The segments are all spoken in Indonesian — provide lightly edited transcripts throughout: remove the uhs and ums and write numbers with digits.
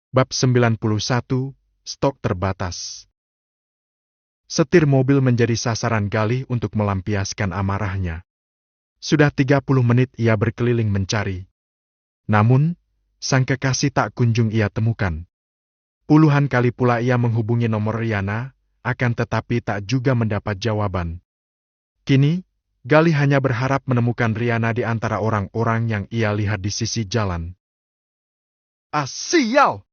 Bab 91, Stok terbatas. Setir mobil menjadi sasaran Galih untuk melampiaskan amarahnya. Sudah 30 menit ia berkeliling mencari. Namun, sang kekasih tak kunjung ia temukan. Puluhan kali pula ia menghubungi nomor Riana, akan tetapi tak juga mendapat jawaban. Kini, Galih hanya berharap menemukan Riana di antara orang-orang yang ia lihat di sisi jalan. Ah, sial!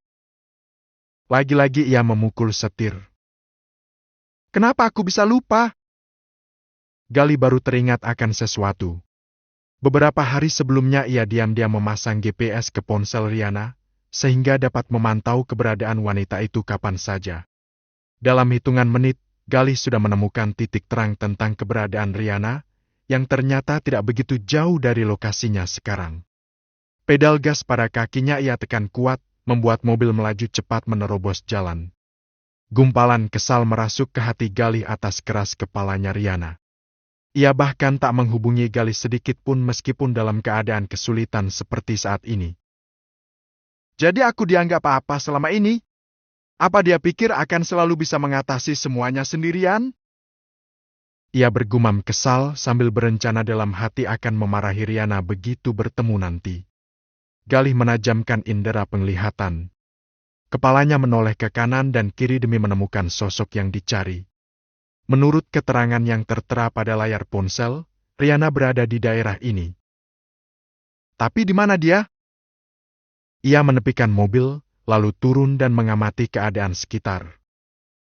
Lagi-lagi ia memukul setir. Kenapa aku bisa lupa? Galih baru teringat akan sesuatu. Beberapa hari sebelumnya ia diam-diam memasang GPS ke ponsel Riana, sehingga dapat memantau keberadaan wanita itu kapan saja. Dalam hitungan menit, Galih sudah menemukan titik terang tentang keberadaan Riana, yang ternyata tidak begitu jauh dari lokasinya sekarang. Pedal gas pada kakinya ia tekan kuat, membuat mobil melaju cepat menerobos jalan. Gumpalan kesal merasuk ke hati Galih atas keras kepalanya Riana. Ia bahkan tak menghubungi Galih sedikit pun meskipun dalam keadaan kesulitan seperti saat ini. Jadi aku dianggap apa selama ini? Apa dia pikir akan selalu bisa mengatasi semuanya sendirian? Ia bergumam kesal sambil berencana dalam hati akan memarahi Riana begitu bertemu nanti. Galih menajamkan indera penglihatan. Kepalanya menoleh ke kanan dan kiri demi menemukan sosok yang dicari. Menurut keterangan yang tertera pada layar ponsel, Riana berada di daerah ini. Tapi di mana dia? Ia menepikan mobil, lalu turun dan mengamati keadaan sekitar.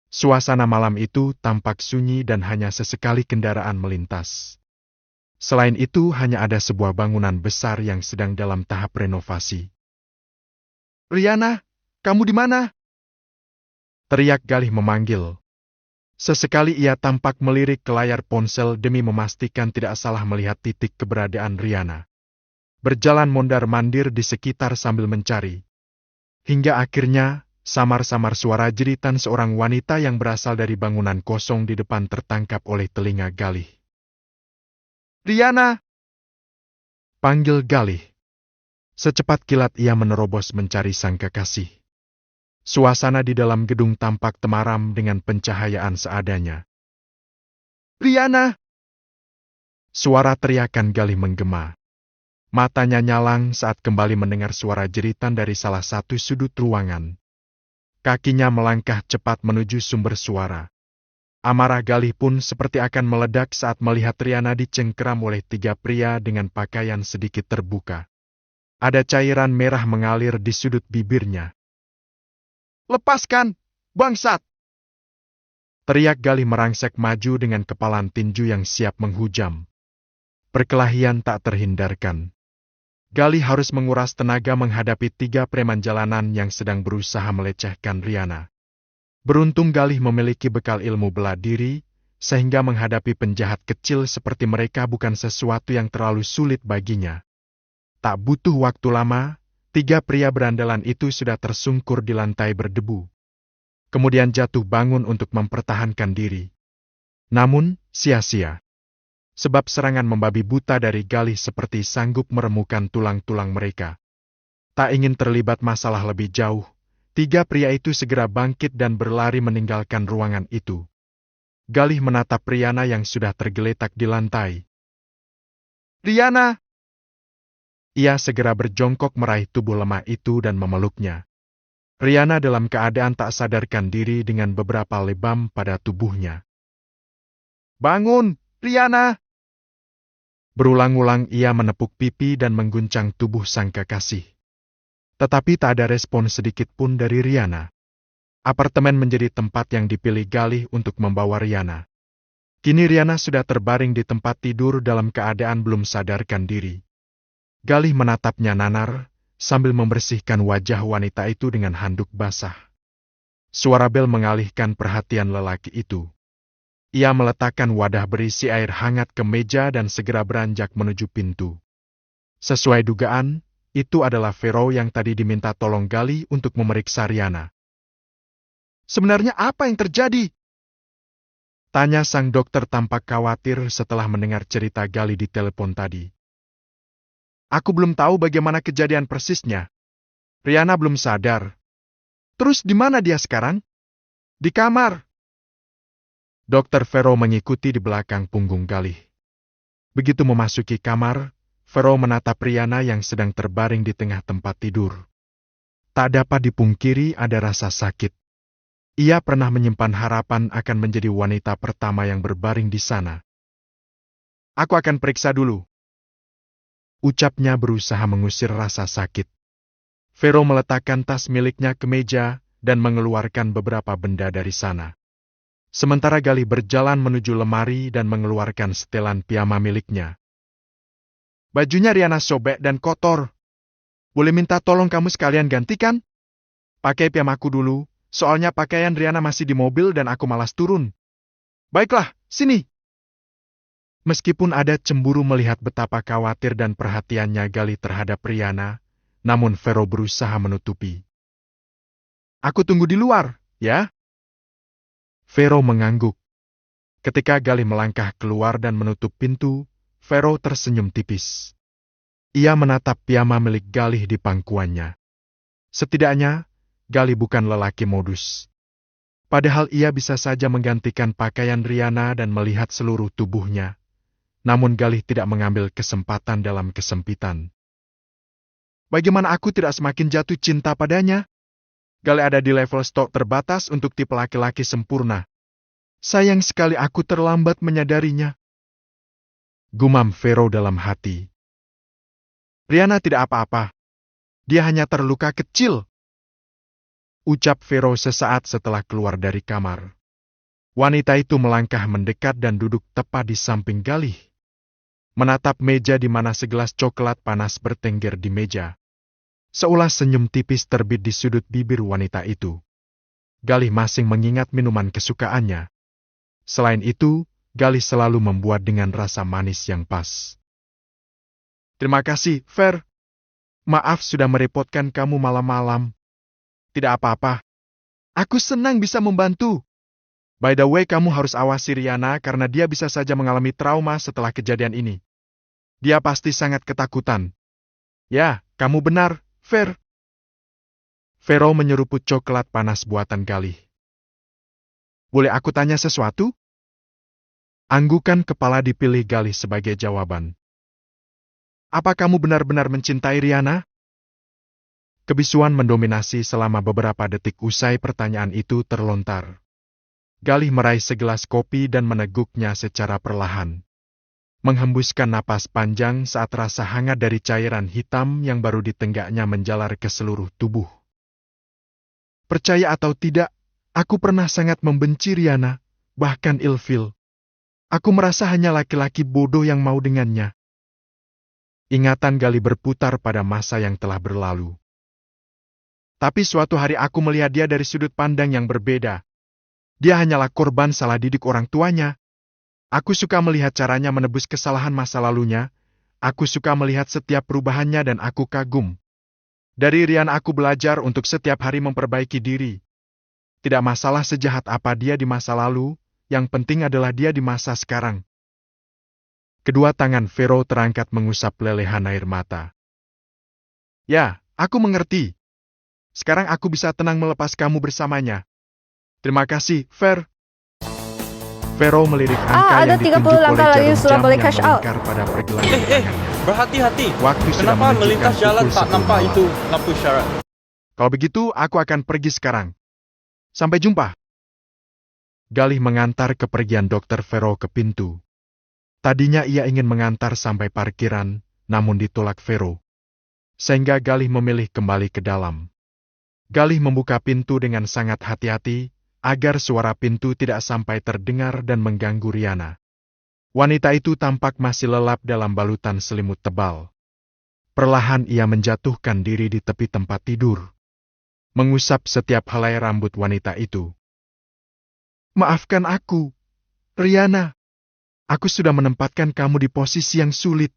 Suasana malam itu tampak sunyi dan hanya sesekali kendaraan melintas. Selain itu, hanya ada sebuah bangunan besar yang sedang dalam tahap renovasi. Riana, kamu di mana? Teriak Galih memanggil. Sesekali ia tampak melirik ke layar ponsel demi memastikan tidak salah melihat titik keberadaan Riana. Berjalan mondar-mandir di sekitar sambil mencari. Hingga akhirnya, samar-samar suara jeritan seorang wanita yang berasal dari bangunan kosong di depan tertangkap oleh telinga Galih. Riana! Panggil Galih. Secepat kilat ia menerobos mencari sang kekasih. Suasana di dalam gedung tampak temaram dengan pencahayaan seadanya. Riana! Suara teriakan Galih menggema. Matanya nyalang saat kembali mendengar suara jeritan dari salah satu sudut ruangan. Kakinya melangkah cepat menuju sumber suara. Amarah Galih pun seperti akan meledak saat melihat Riana dicengkeram oleh 3 pria dengan pakaian sedikit terbuka. Ada cairan merah mengalir di sudut bibirnya. Lepaskan, bangsat! Teriak Galih merangsek maju dengan kepalan tinju yang siap menghujam. Perkelahian tak terhindarkan. Galih harus menguras tenaga menghadapi 3 preman jalanan yang sedang berusaha melecehkan Riana. Beruntung Galih memiliki bekal ilmu bela diri, sehingga menghadapi penjahat kecil seperti mereka bukan sesuatu yang terlalu sulit baginya. Tak butuh waktu lama, 3 pria berandalan itu sudah tersungkur di lantai berdebu. Kemudian jatuh bangun untuk mempertahankan diri. Namun, sia-sia. Sebab serangan membabi buta dari Galih seperti sanggup meremukan tulang-tulang mereka. Tak ingin terlibat masalah lebih jauh, 3 pria itu segera bangkit dan berlari meninggalkan ruangan itu. Galih menatap Riana yang sudah tergeletak di lantai. Riana! Ia segera berjongkok meraih tubuh lemah itu dan memeluknya. Riana dalam keadaan tak sadarkan diri dengan beberapa lebam pada tubuhnya. Bangun, Riana! Berulang-ulang ia menepuk pipi dan mengguncang tubuh sang kekasih. Tetapi tak ada respon sedikit pun dari Riana. Apartemen menjadi tempat yang dipilih Galih untuk membawa Riana. Kini Riana sudah terbaring di tempat tidur dalam keadaan belum sadarkan diri. Galih menatapnya nanar, sambil membersihkan wajah wanita itu dengan handuk basah. Suara bel mengalihkan perhatian lelaki itu. Ia meletakkan wadah berisi air hangat ke meja dan segera beranjak menuju pintu. Sesuai dugaan, itu adalah Vero yang tadi diminta tolong Galih untuk memeriksa Riana. Sebenarnya apa yang terjadi? Tanya sang dokter tampak khawatir setelah mendengar cerita Galih di telepon tadi. Aku belum tahu bagaimana kejadian persisnya. Riana belum sadar. Terus di mana dia sekarang? Di kamar. Dokter Vero mengikuti di belakang punggung Galih. Begitu memasuki kamar, Vero menatap Riana yang sedang terbaring di tengah tempat tidur. Tak dapat dipungkiri ada rasa sakit. Ia pernah menyimpan harapan akan menjadi wanita pertama yang berbaring di sana. Aku akan periksa dulu. Ucapnya berusaha mengusir rasa sakit. Vero meletakkan tas miliknya ke meja dan mengeluarkan beberapa benda dari sana. Sementara Galih berjalan menuju lemari dan mengeluarkan setelan piyama miliknya. Bajunya Riana sobek dan kotor. Boleh minta tolong kamu sekalian gantikan? Pakai piyamaku dulu, soalnya pakaian Riana masih di mobil dan aku malas turun. Baiklah, sini. Meskipun ada cemburu melihat betapa khawatir dan perhatiannya Galih terhadap Riana, namun Vero berusaha menutupi. Aku tunggu di luar, ya? Vero mengangguk. Ketika Galih melangkah keluar dan menutup pintu, Vero tersenyum tipis. Ia menatap piyama milik Galih di pangkuannya. Setidaknya, Galih bukan lelaki modus. Padahal ia bisa saja menggantikan pakaian Riana dan melihat seluruh tubuhnya. Namun Galih tidak mengambil kesempatan dalam kesempitan. Bagaimana aku tidak semakin jatuh cinta padanya? Galih ada di level stok terbatas untuk tipe laki-laki sempurna. Sayang sekali aku terlambat menyadarinya. Gumam Vero dalam hati. Riana tidak apa-apa. Dia hanya terluka kecil. Ucap Vero sesaat setelah keluar dari kamar. Wanita itu melangkah mendekat dan duduk tepat di samping Galih. Menatap meja di mana segelas coklat panas bertengger di meja. Seolah senyum tipis terbit di sudut bibir wanita itu. Galih masih mengingat minuman kesukaannya. Selain itu, Galih selalu membuat dengan rasa manis yang pas. Terima kasih, Ver. Maaf sudah merepotkan kamu malam-malam. Tidak apa-apa. Aku senang bisa membantu. By the way, kamu harus awasi Riana karena dia bisa saja mengalami trauma setelah kejadian ini. Dia pasti sangat ketakutan. Ya, kamu benar, Ver. Vero menyeruput coklat panas buatan Galih. Boleh aku tanya sesuatu? Anggukan kepala dipilih Galih sebagai jawaban. Apa kamu benar-benar mencintai Riana? Kebisuan mendominasi selama beberapa detik usai pertanyaan itu terlontar. Galih meraih segelas kopi dan meneguknya secara perlahan. Menghembuskan napas panjang saat rasa hangat dari cairan hitam yang baru ditenggaknya menjalar ke seluruh tubuh. Percaya atau tidak, aku pernah sangat membenci Riana, bahkan ilfil. Aku merasa hanya laki-laki bodoh yang mau dengannya. Ingatan Galih berputar pada masa yang telah berlalu. Tapi suatu hari aku melihat dia dari sudut pandang yang berbeda. Dia hanyalah korban salah didik orang tuanya. Aku suka melihat caranya menebus kesalahan masa lalunya. Aku suka melihat setiap perubahannya dan aku kagum. Dari Rian aku belajar untuk setiap hari memperbaiki diri. Tidak masalah sejahat apa dia di masa lalu, yang penting adalah dia di masa sekarang. Kedua tangan Vero terangkat mengusap lelehan air mata. Ya, aku mengerti. Sekarang aku bisa tenang melepas kamu bersamanya. Terima kasih, Ver. Vero melirik angka ada yang 30 ditunjuk oleh langkah lagi jarum sudah jam boleh yang cash out. melingkar pada pergelangan tangannya. Berhati-hati. Waktu sudah Kenapa menunjukkan melintas jalan pukul tak 10 nampak malam. itu lampu syarat? Kalau begitu, aku akan pergi sekarang. Sampai jumpa. Galih mengantar kepergian Dokter Vero ke pintu. Tadinya ia ingin mengantar sampai parkiran, namun ditolak Vero. Sehingga Galih memilih kembali ke dalam. Galih membuka pintu dengan sangat hati-hati, agar suara pintu tidak sampai terdengar dan mengganggu Riana. Wanita itu tampak masih lelap dalam balutan selimut tebal. Perlahan ia menjatuhkan diri di tepi tempat tidur. Mengusap setiap helai rambut wanita itu. Maafkan aku, Riana. Aku sudah menempatkan kamu di posisi yang sulit.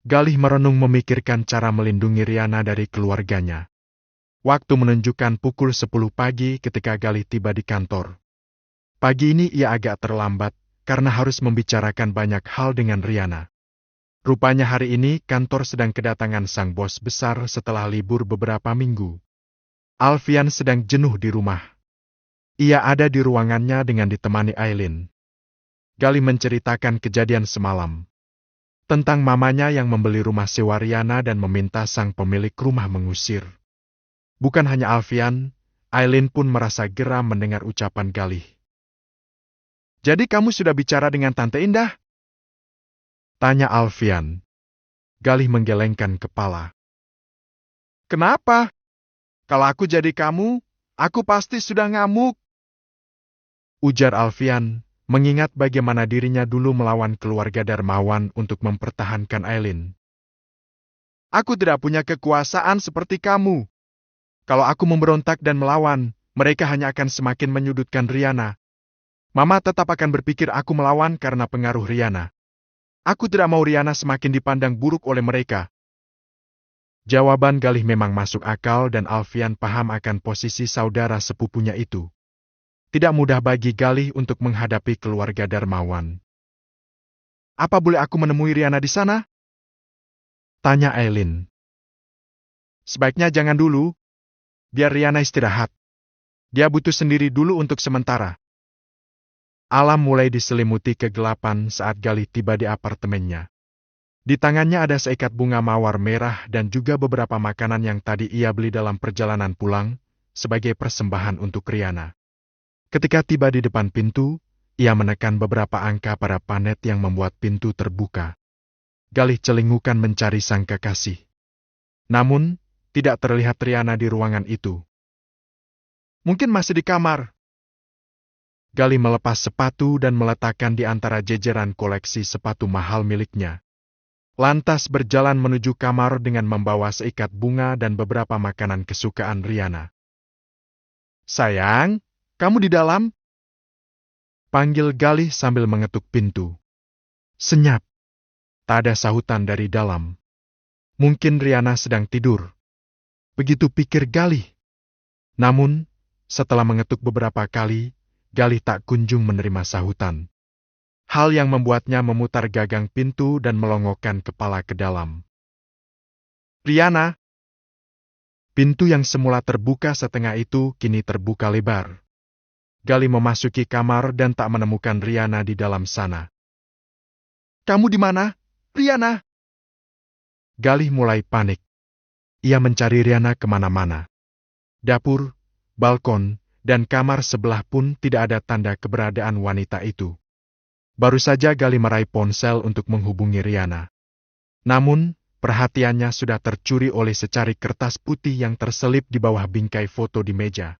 Galih merenung memikirkan cara melindungi Riana dari keluarganya. Waktu menunjukkan pukul 10 pagi ketika Galih tiba di kantor. Pagi ini ia agak terlambat karena harus membicarakan banyak hal dengan Riana. Rupanya hari ini kantor sedang kedatangan sang bos besar setelah libur beberapa minggu. Alfian sedang jenuh di rumah. Ia ada di ruangannya dengan ditemani Aileen. Galih menceritakan kejadian semalam. Tentang mamanya yang membeli rumah sewa Riana dan meminta sang pemilik rumah mengusir. Bukan hanya Alfian, Aileen pun merasa geram mendengar ucapan Galih. "Jadi kamu sudah bicara dengan Tante Indah?" tanya Alfian. Galih menggelengkan kepala. "Kenapa? Kalau aku jadi kamu, aku pasti sudah ngamuk," ujar Alfian, mengingat bagaimana dirinya dulu melawan keluarga Darmawan untuk mempertahankan Aileen. "Aku tidak punya kekuasaan seperti kamu. Kalau aku memberontak dan melawan, mereka hanya akan semakin menyudutkan Riana. Mama tetap akan berpikir aku melawan karena pengaruh Riana. Aku tidak mau Riana semakin dipandang buruk oleh mereka." Jawaban Galih memang masuk akal dan Alfian paham akan posisi saudara sepupunya itu. Tidak mudah bagi Galih untuk menghadapi keluarga Darmawan. "Apa boleh aku menemui Riana di sana?" tanya Aileen. "Sebaiknya jangan dulu. Biar Riana istirahat. Dia butuh sendiri dulu untuk sementara." Alam mulai diselimuti kegelapan saat Galih tiba di apartemennya. Di tangannya ada seikat bunga mawar merah dan juga beberapa makanan yang tadi ia beli dalam perjalanan pulang, sebagai persembahan untuk Riana. Ketika tiba di depan pintu, ia menekan beberapa angka pada panet yang membuat pintu terbuka. Galih celingukan mencari sang kekasih. Namun, tidak terlihat Riana di ruangan itu. "Mungkin masih di kamar." Galih melepas sepatu dan meletakkan di antara jejeran koleksi sepatu mahal miliknya. Lantas berjalan menuju kamar dengan membawa seikat bunga dan beberapa makanan kesukaan Riana. "Sayang, kamu di dalam?" panggil Galih sambil mengetuk pintu. Senyap. Tak ada sahutan dari dalam. Mungkin Riana sedang tidur. Begitu pikir Galih. Namun, setelah mengetuk beberapa kali, Galih tak kunjung menerima sahutan. Hal yang membuatnya memutar gagang pintu dan melongokkan kepala ke dalam. "Riana!" Pintu yang semula terbuka setengah itu kini terbuka lebar. Galih memasuki kamar dan tak menemukan Riana di dalam sana. "Kamu di mana, Riana?" Galih mulai panik. Ia mencari Riana kemana-mana. Dapur, balkon, dan kamar sebelah pun tidak ada tanda keberadaan wanita itu. Baru saja Galih meraih ponsel untuk menghubungi Riana. Namun, perhatiannya sudah tercuri oleh secari kertas putih yang terselip di bawah bingkai foto di meja.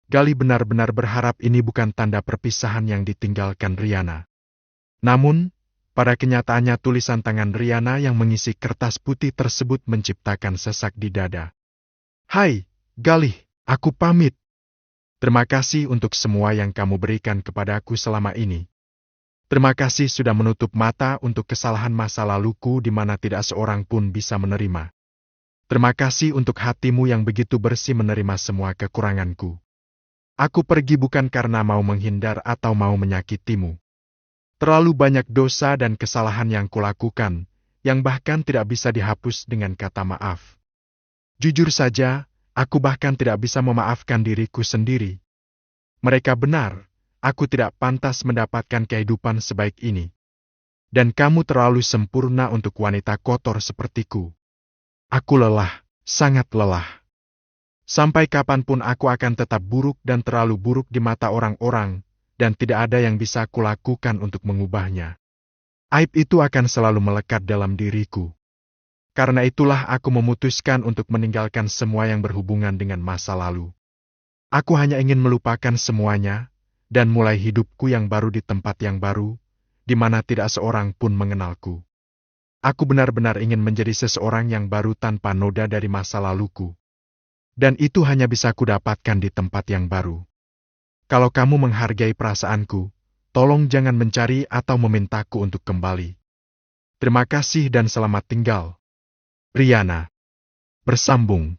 Galih benar-benar berharap ini bukan tanda perpisahan yang ditinggalkan Riana. Namun, pada kenyataannya tulisan tangan Riana yang mengisi kertas putih tersebut menciptakan sesak di dada. "Hai, Galih, aku pamit. Terima kasih untuk semua yang kamu berikan kepadaku selama ini. Terima kasih sudah menutup mata untuk kesalahan masa laluku di mana tidak seorang pun bisa menerima. Terima kasih untuk hatimu yang begitu bersih menerima semua kekuranganku. Aku pergi bukan karena mau menghindar atau mau menyakitimu. Terlalu banyak dosa dan kesalahan yang kulakukan, yang bahkan tidak bisa dihapus dengan kata maaf. Jujur saja, aku bahkan tidak bisa memaafkan diriku sendiri. Mereka benar. Aku tidak pantas mendapatkan kehidupan sebaik ini. Dan kamu terlalu sempurna untuk wanita kotor sepertiku. Aku lelah, sangat lelah. Sampai kapanpun aku akan tetap buruk dan terlalu buruk di mata orang-orang, dan tidak ada yang bisa kulakukan untuk mengubahnya. Aib itu akan selalu melekat dalam diriku. Karena itulah aku memutuskan untuk meninggalkan semua yang berhubungan dengan masa lalu. Aku hanya ingin melupakan semuanya, dan mulai hidupku yang baru di tempat yang baru, di mana tidak seorang pun mengenalku. Aku benar-benar ingin menjadi seseorang yang baru tanpa noda dari masa laluku. Dan itu hanya bisa kudapatkan di tempat yang baru. Kalau kamu menghargai perasaanku, tolong jangan mencari atau memintaku untuk kembali. Terima kasih dan selamat tinggal. Riana. Bersambung.